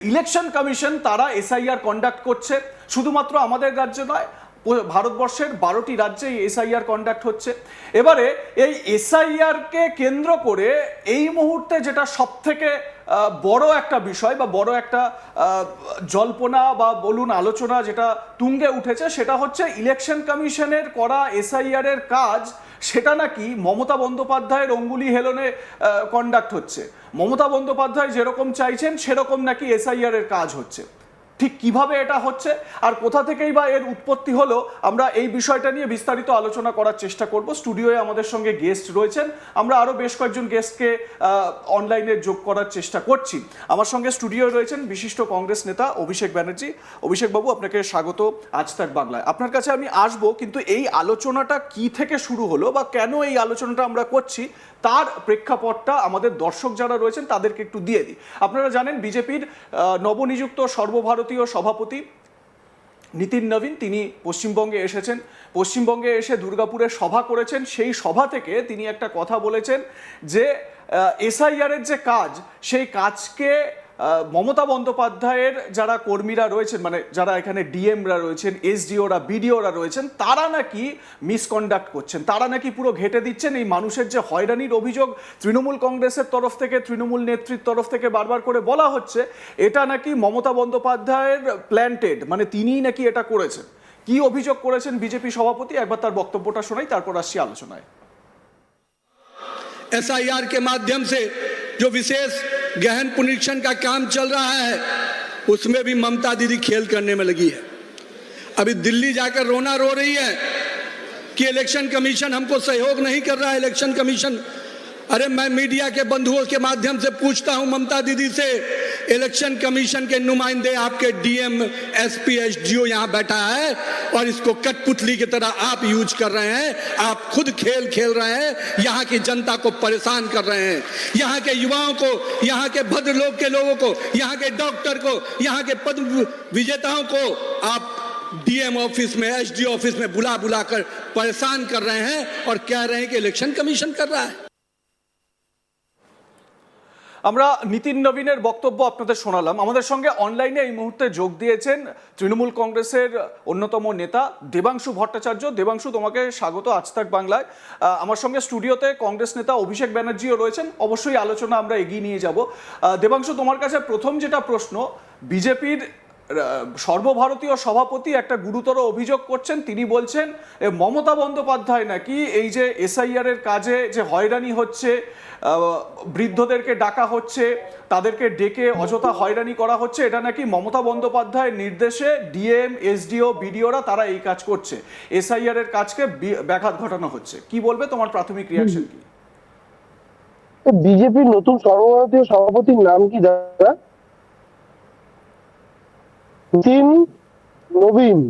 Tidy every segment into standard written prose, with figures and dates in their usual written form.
Election commission তারা SIR conduct করছে, শুধুমাত্র আমাদের রাজ্য নয়, ভারতবর্ষের 12টি রাজ্যে এসআইআর কন্ডাক্ট হচ্ছে। এবারে এই এসআইআরকে কেন্দ্র করে এই মুহূর্তে যেটা সব থেকে বড় একটা বিষয় বা বড় একটা জল্পনা বা বলুন আলোচনা যেটা তুঙ্গে উঠেছে, সেটা হচ্ছে ইলেকশন কমিশনের করা এসআইআর এর কাজ সেটা নাকি মমতা বন্দ্যোপাধ্যায়ের অঙ্গুলি হেলনে কন্ডাক্ট হচ্ছে। মমতা বন্দ্যোপাধ্যায় যেরকম চাইছেন সেরকম নাকি এসআইআর এর কাজ হচ্ছে। ঠিক কিভাবে এটা হচ্ছে আর কোথা থেকেই বা এর উৎপত্তি হলো, আমরা এই বিষয়টা নিয়ে বিস্তারিত আলোচনা করার চেষ্টা করব। স্টুডিওয়ে আমাদের সঙ্গে গেস্ট রয়েছেন, আমরা আরও বেশ কয়েকজন গেস্টকে অনলাইনে যোগ করার চেষ্টা করছি। আমার সঙ্গে স্টুডিওয়ে রয়েছেন বিশিষ্ট কংগ্রেস নেতা অভিষেক ব্যানার্জি। অভিষেকবাবু, আপনাকে স্বাগত আজ তাক বাংলায়। আপনার কাছে আমি আসবো, কিন্তু এই আলোচনাটা কি থেকে শুরু হলো বা কেন এই আলোচনাটা আমরা করছি তার প্রেক্ষাপটটা আমাদের দর্শক যারা রয়েছেন তাদেরকে একটু দিয়ে দিই। আপনারা জানেন বিজেপির নবনিযুক্ত সর্বভারতীয় সভাপতি নীতিন নবীন তিনি পশ্চিমবঙ্গে এসেছেন। পশ্চিমবঙ্গে এসে দুর্গাপুরে সভা করেছেন। সেই সভা থেকে তিনি একটা কথা বলেছেন যে এসআইআর এর যে কাজ, সেই কাজকে মমতা বন্দ্যোপাধ্যায়ের যারা কর্মীরা রয়েছেন, মানে যারা এখানে ডিএমরা রয়েছেন, এসডিওরা, বিডিওরা রয়েছেন, তারা নাকি মিসকন্ডাক্ট করছেন, তারা নাকি পুরো ঘেঁটে দিচ্ছেন। এই মানুষের যে হয়রানির অভিযোগ তৃণমূল কংগ্রেসের তরফ থেকে, তৃণমূল নেত্রীর তরফ থেকে বারবার করে বলা হচ্ছে, এটা নাকি মমতা বন্দ্যোপাধ্যায়ের প্ল্যান্টেড, মানে তিনিই নাকি এটা করেছেন। কি অভিযোগ করেছেন বিজেপি সভাপতি, একবার তার বক্তব্যটা শোনাই, তারপর আসছি আলোচনায়। एसआईआर के माध्यम से जो विशेष गहन पुनरीक्षण का काम चल रहा है, उसमें भी ममता दीदी खेल करने में लगी है। अभी दिल्ली जाकर रोना रो रही है कि इलेक्शन कमीशन हमको सहयोग नहीं कर रहा है। इलेक्शन कमीशन, अरे मैं मीडिया के बंधुओं के माध्यम से पूछता हूं ममता दीदी से, इलेक्शन कमीशन के नुमाइंदे आपके डीएम, एसपी, एसडीओ यहां बैठा है और इसको कठपुतली की तरह आप यूज कर रहे हैं। आप खुद खेल खेल रहे हैं, यहां की जनता को परेशान कर रहे हैं। यहां के युवाओं को, यहां के भद्र लोग के लोगों को, यहां के डॉक्टर को, यहां के पद्म विजेताओं को आप डीएम ऑफिस में, एसडीओ ऑफिस में बुला बुला कर परेशान कर रहे हैं और कह रहे हैं कि इलेक्शन कमीशन कर रहा है। আমরা নীতিন নবীনের বক্তব্য আপনাদের শোনালাম। আমাদের সঙ্গে অনলাইনে এই মুহূর্তে যোগ দিয়েছেন তৃণমূল কংগ্রেসের অন্যতম নেতা দেবাংশু ভট্টাচার্য। দেবাংশু, তোমাকে স্বাগত আজ তাক বাংলায়। আমার সঙ্গে স্টুডিওতে কংগ্রেস নেতা অভিষেক ব্যানার্জিও রয়েছেন। অবশ্যই আলোচনা আমরা এগিয়ে নিয়ে যাব। দেবাংশু, তোমার কাছে প্রথম যেটা প্রশ্ন, বিজেপির সর্বভারতীয় সভাপতি একটা গুরুতর অভিযোগ করছেন। তিনি বলছেন মমতা বন্দ্যোপাধ্যায় নাকি এই যে এসআইআর এর কাজে যে হয়রানি হচ্ছে, বৃদ্ধদেরকে ডাকা হচ্ছে, তাদেরকে ডেকে অযথা হয়রানি করা হচ্ছে, এটা নাকি মমতা বন্দ্যোপাধ্যায়ের নির্দেশে ডিএম, এসডিও, বিডিওরা তারা এই কাজ করছে, এসআইআর এর কাজকে ব্যাঘাত ঘটানো হচ্ছে। কি বলবে, তোমার প্রাথমিক রিয়াকশন কি? বিজেপির নতুন সর্বভারতীয় সভাপতির নাম কি দাদা? নীতিন নবীন।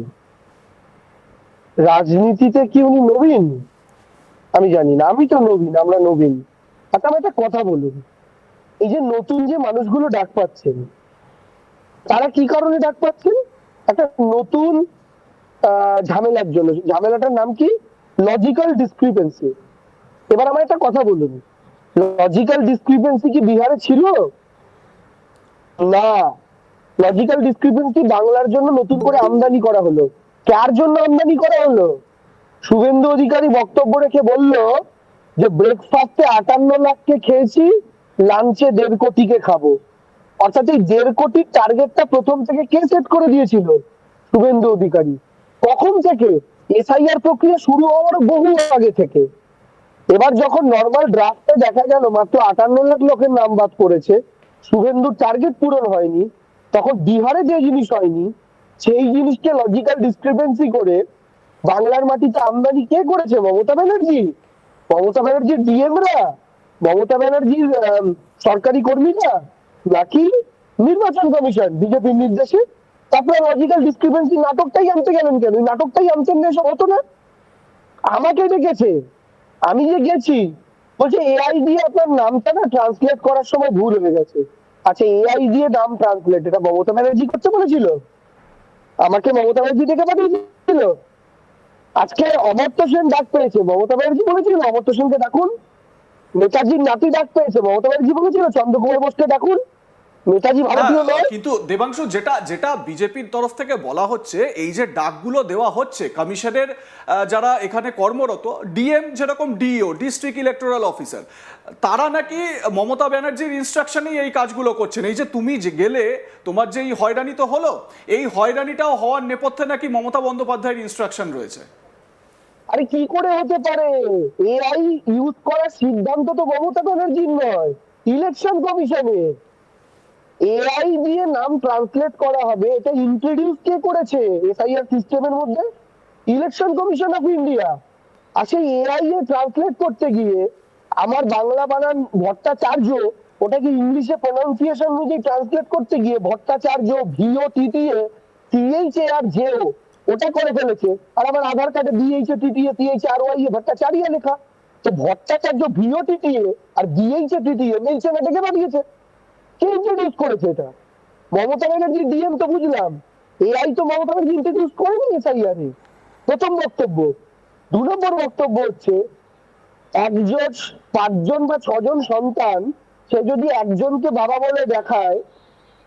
রাজনীতিতে কি উনি নবীন? আমি জানি না, আমি তো নবীন, আমরা নবীন। আচ্ছা, আমি একটা কথা বলুন, এই যে নতুন যে মানুষগুলো ডাক পাচ্ছেন, তারা কি কারণে ডাক পাচ্ছেন? একটা নতুন ঝামেলার জন্য। ঝামেলাটার নাম কি? Logical discrepancy. এবার আমার একটা কথা বলুন, লজিক্যাল ডিসক্রিপেন্সি কি বিহারে ছিল? না। লজিক্যাল ডিসক্রিপেন্সি বাংলার জন্য নতুন করে আমদানি করা হলো। কার জন্য আমদানি করা হলো? শুভেন্দু অধিকারী বক্তব্য রেখে বলল যে ব্রেকফাস্টে 58 লাখকে খেয়েছি, লাঞ্চে 1.5 কোটিকে খাবো। অর্থাৎ এই 1.5 কোটির টার্গেটটা প্রথম থেকে কে সেট করে দিয়েছিল? শুভেন্দু অধিকারী। কখন থেকে? এসআইআর প্রক্রিয়া শুরু হওয়ার বহু আগে থেকে। এবার যখন নর্মাল ড্রাফটে দেখা গেল মাত্র 58 লাখ লোকের নাম বাদ করেছে, শুভেন্দুর টার্গেট পূরণ হয়নি, তখন বিহারে যে জিনিস হয়নি সেই জিনিসকে লজিক্যাল ডিসক্রিপেন্সি করে বাংলার মাটিতে আমদানি কে করেছে? মমতা ব্যানার্জি। মমতা ব্যানার্জির ডিএমরা, মমতা ব্যানার্জির সরকারি কর্মীরা, নাকি নির্বাচন কমিশন বিজেপির নির্দেশে? তারপরে লজিক্যাল ডিসক্রিপেন্সি নাটকটাই আনতে গেলেন কেন? নাটকটাই আনতেন না, এসব হতো না। আমাকে ডেকেছে, আমি যে গেছি, বলছে এআই দিয়ে আপনার নামটা না ট্রান্সলেট করার সময় ভুল হয়ে গেছে। আচ্ছা, এআই দিয়ে নাম ট্রান্সলেট এটা মমতা ব্যানার্জি করতে বলেছিল? আমাকে মমতা ব্যানার্জি ডেকে পাঠিয়েছিল? আজকে অমর্ত্য সেন ডাক পেয়েছে, মমতা ব্যানার্জি বলেছিল অমর্ত্য সেনকে ডাকুন। নেতাজির নাতি ডাক পেয়েছে, মমতা ব্যানার্জি বলেছিল চন্দ্রকুমার বোসকে ডাকুন। নেতাজি ভারতীয় হ্যাঁ, নয়? কিন্তু দেবাংশু, যেটা যেটা বিজেপির তরফ থেকে বলা হচ্ছে, এই যে ডাকগুলো দেওয়া হচ্ছে কমিশনের যারা এখানে কর্মরত, ডিএম যেরকম ডিইও, ডিস্ট্রিক্ট ইলেকটোরাল অফিসার, তারা নাকি মমতা ব্যানার্জির ইনস্ট্রাকশনেই এই কাজগুলো করছেন। এই যে তুমি যে গেলে, তোমার যে এই হয়রানি তো হলো, এই হয়রানিটাও হওয়ার নেপথ্যে নাকি মমতা বন্দ্যোপাধ্যায়ের ইনস্ট্রাকশন রয়েছে। আরে কি করে হতে পারে? এআই ইউজ করার সিদ্ধান্ত তো মমতা ব্যানার্জির নয়, ইলেকশন কমিশনের। এআই দিয়ে নাম ট্রান্সলেট করা হবে, এটা ইন্ট্রোডিউস কে করেছে এসআইআর সিস্টেমের মধ্যে? Election commission of India. আর সেই এআই এ ট্রান্সলেট করতে গিয়ে আমার বাংলা বানান ভট্টাচার্য, ওটাকে ইংলিশে প্রনাউন্সিয়েশন অনুযায়ী ট্রান্সলেট করতে গিয়ে ভট্টাচার্য ভিও টিটিএ টিএইচএ আর জেও ওটা করে ফেলেছে। আর আমার আধার কার্ডে BHA TTA টিএইচএ R Y A Bhattacharya লেখা। তো ভট্টাচার্য ভিও টিটিএ আর বিএইচএ টিটিএ মিলছে না, ডেকে পাঠিয়েছে। কে ইন্ট্রোডিউস করেছে এটা? মমতা ব্যানার্জি ডিএম তো বুঝলাম, এআই তো মমতা ব্যানার্জি ইন্ট্রোডিউস করেনি এসআইআর এ। প্রথম বক্তব্য। 2 নম্বর বক্তব্য হচ্ছে, একজন 5জন বা 6জন সন্তান, সে যদি একজনকে বাবা বলে দেখায়,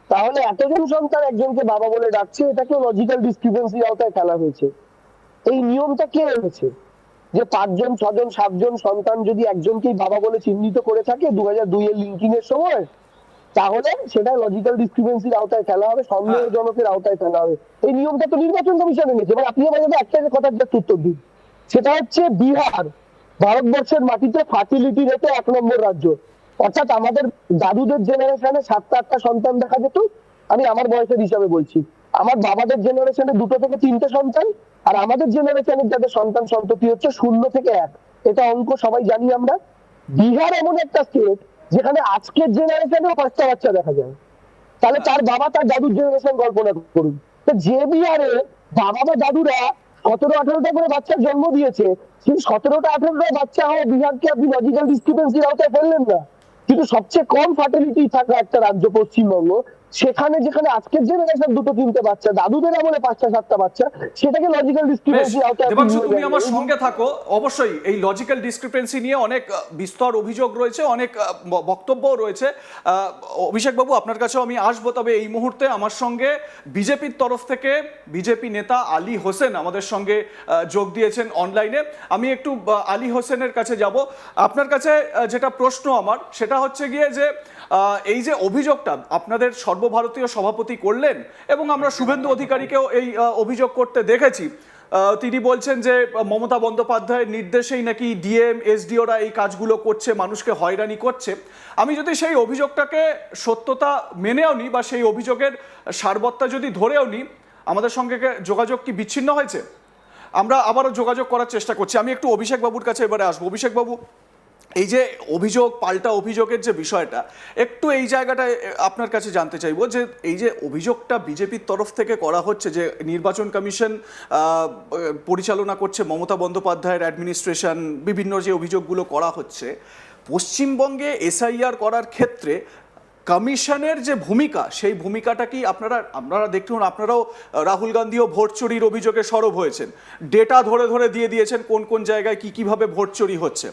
তাহলে এতজন সন্তান একজনকে বাবা বলে ডাকছে, এটাকে লজিক্যাল ডিসক্রিপেন্সির আওতায় ফেলা হয়েছে। এই নিয়মটা কে এনেছে? যে 5জন 6জন 7জন সন্তান যদি একজনকেই বাবা বলে চিহ্নিত করে থাকে 2002 এর লিঙ্কিং এর সময়, তাহলে সেটা লজিক্যাল ডিসক্রিপেন্সির আওতায় ফেলা হবে, সন্দেহজনকের আওতায় ফেলা হবে। এই নিয়মটা তো নির্বাচন কমিশন এনেছে। এবার আপনি আমাকে একটা কথার জাস্ট উত্তর দিন। সেটা হচ্ছে বিহার ভারতবর্ষের মাটিতে ফার্টিলিটি রেটে 1 নম্বর রাজ্য। অর্থাৎ আমাদের দাদুদের জেনারেশনে 7টা 8টা সন্তান দেখা যেত। আমি আমার বয়সের হিসাবে বলছি, আমার বাবাদের জেনারেশনে 2 থেকে 3টে সন্তান, আর আমাদের জেনারেশনের যাদের সন্তান সন্ততি হচ্ছে 0 থেকে 1। এটা অঙ্ক সবাই জানি আমরা। বিহার এমন একটা স্টেট যেখানে আজকের জেনারেশনেও 5টা বাচ্চা দেখা যায়। তাহলে তার বাবা তার দাদুর জেনারেশন কল্পনা করুন। তো যে বিহারে বাবা বা দাদুরা 17-18টা করে বাচ্চার জন্ম দিয়েছে, সেই 17টা-18টা বাচ্চা হওয়া বিহারকে আপনি লজিক্যাল ডিসক্রিপেন্সির আওতায় ফেললেন না। কিন্তু সবচেয়ে কম ফার্টিলিটি থাকা একটা রাজ্য পশ্চিমবঙ্গ, সেখানে যেখানে আজকের জেনারেশন 2-3টে বাচ্চা, দাদুদের আমলে 5টা-7টা বাচ্চা, সেটাকে লজিক্যাল বেশ, ডিসক্রিপেন্সির আওতায় আপনি দেবাংশু, নিয়ে তুমি যাবেন। আমার সঙ্গে থাকো। অবশ্যই এই লজিক্যাল ডিসক্রিপেন্সি নিয়ে অনেক বিস্তর অভিযোগ রয়েছে, অনেক বক্তব্যও রয়েছে। অভিষেক বাবু, আপনার কাছেও আমি আসবো, তবে এই মুহূর্তে আমার সঙ্গে বিজেপির তরফ থেকে বিজেপি নেতা আলী হোসেন আমাদের সঙ্গে যোগ দিয়েছেন অনলাইনে। আমি একটু আলী হোসেনের কাছে যাব। আপনার কাছে যেটা প্রশ্ন আমার, সেটা হচ্ছে গিয়ে যে এই যে অভিযোগটা আপনাদের সর্বভারতীয় সভাপতি করলেন, এবং আমরা শুভেন্দু অধিকারীকেও এই অভিযোগ করতে দেখেছি, তিনি বলছেন যে মমতা বন্দ্যোপাধ্যায়ের নির্দেশেই নাকি ডিএম এসডিওরা এই কাজগুলো করছে, মানুষকে হয়রানি করছে। আমি যদি সেই অভিযোগটাকে সত্যতা মেনেও নিই, বা সেই অভিযোগের সারবত্তা যদি ধরেও নিই, আমাদের সঙ্গে যোগাযোগ কি বিচ্ছিন্ন হয়েছে? আমরা আবারও যোগাযোগ করার চেষ্টা করছি। আমি একটু অভিষেক বাবুর কাছে এবারে আসবো। অভিষেক বাবু, এই যে অভিযোগ, পাল্টা অভিযোগের যে বিষয়টা, একটু এই জায়গাটায় আপনার কাছে জানতে চাইবো যে এই যে অভিযোগটা বিজেপির তরফ থেকে করা হচ্ছে যে নির্বাচন কমিশন পরিচালনা করছে মমতা বন্দ্যোপাধ্যায়ের অ্যাডমিনিস্ট্রেশন, বিভিন্ন যে অভিযোগগুলো করা হচ্ছে, পশ্চিমবঙ্গে এসআইআর করার ক্ষেত্রে কমিশনের যে ভূমিকা, সেই ভূমিকাটা কি আপনারা দেখুন, আপনারাও রাহুল গান্ধীও ভোট চুরির অভিযোগে সরব হয়েছেন, ডেটা ধরে ধরে দিয়ে দিয়েছেন কোন কোন জায়গায় কি কিভাবে ভোট চুরি হচ্ছে।